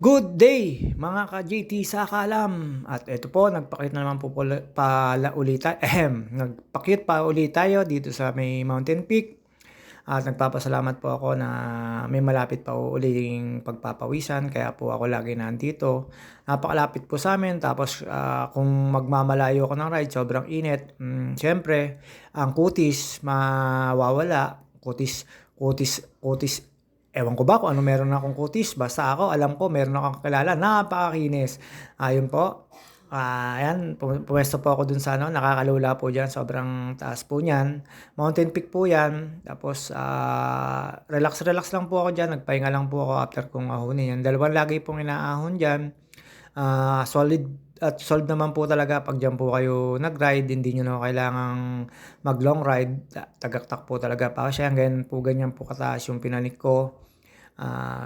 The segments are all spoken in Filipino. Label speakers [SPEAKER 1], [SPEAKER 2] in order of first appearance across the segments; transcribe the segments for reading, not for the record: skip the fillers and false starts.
[SPEAKER 1] Good day mga ka-JT sa Kalam. At ito po, nagpakita na naman po pala ulit tayo. Nagpakita pa ulit tayo dito sa may Mountain Peak. At nagpapasalamat po ako na may malapit pa uling pagpapawisan. Kaya po ako lagi nandito. Napakalapit po sa amin. Tapos kung magmamalayo ako ng ride, sobrang init. Siyempre, ang kutis mawawala. Kutis. Ewan ko ba kung ano meron akong kutis. Basta ako, alam ko, meron akong kakilala. Napakakinis. Ayun po. Ayan, pumesto po ako dun sa nakakalula po dyan. Sobrang taas po niyan. Mountain Peak po yan. Tapos, relax lang po ako dyan. Nagpahinga lang po ako after kong ahunin yan. Dalawang lagi pong inaahon dyan. Solid at solid naman po talaga pag dyan po kayo nag-ride, hindi nyo na kailangang mag-long ride, tagaktak po talaga pa siya, ganyan po kataas yung pinanik ko.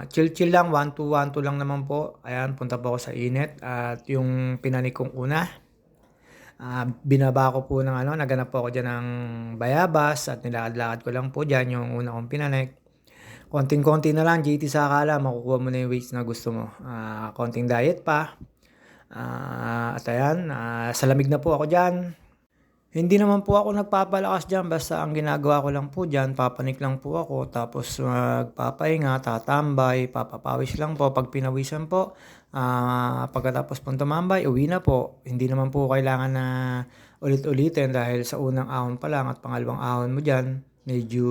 [SPEAKER 1] Chill lang, 1-2 lang naman po. Ayan, punta po ako sa init at yung pinanik kong una, binaba ko po ng naganap po ako dyan ng bayabas at nilakad-lakad ko lang po dyan yung una kong pinanik. Konting-konti na lang, JT sa Akala, makukuha mo na yung weights na gusto mo. Konting diet pa. At ayan, sa lamig na po ako dyan. Hindi naman po ako nagpapalakas dyan. Basta ang ginagawa ko lang po dyan, papanik lang po ako. Tapos magpapahinga, tatambay, papapawis lang po. Pag pinawisan po, pagkatapos pong tumambay, uwi na po. Hindi naman po kailangan na ulit-ulitin dahil sa unang ahon pa lang at pangalawang ahon mo dyan, medyo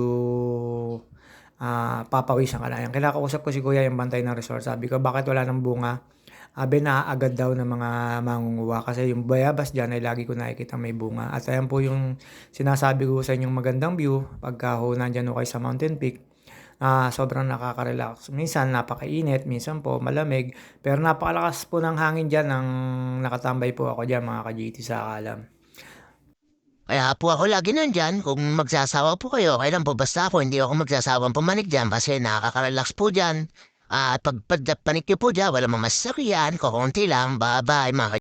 [SPEAKER 1] papawisan ka na. Yung kinakausap ko si Kuya, yung bantay ng resort. Sabi ko, bakit wala ng bunga? Naaagad daw ng mga mangunguha kasi yung bayabas dyan ay lagi ko nakikita may bunga. At ayan po yung sinasabi ko sa inyong magandang view pagka nandyan kayo sa Mountain Peak. Sobrang nakaka-relax. Minsan napakainit, minsan po malamig. Pero napakalakas po ng hangin dyan nang nakatambay po ako dyan mga ka-JT sa Akalam.
[SPEAKER 2] Kaya po ako lagi nandyan. Kung magsasawa po kayo, kailan po basta ako hindi ako magsasawang pumanik dyan kasi nakaka-relax po dyan. At pag panik po dyan, wala masasakyan, kukunti lang, bye-bye mga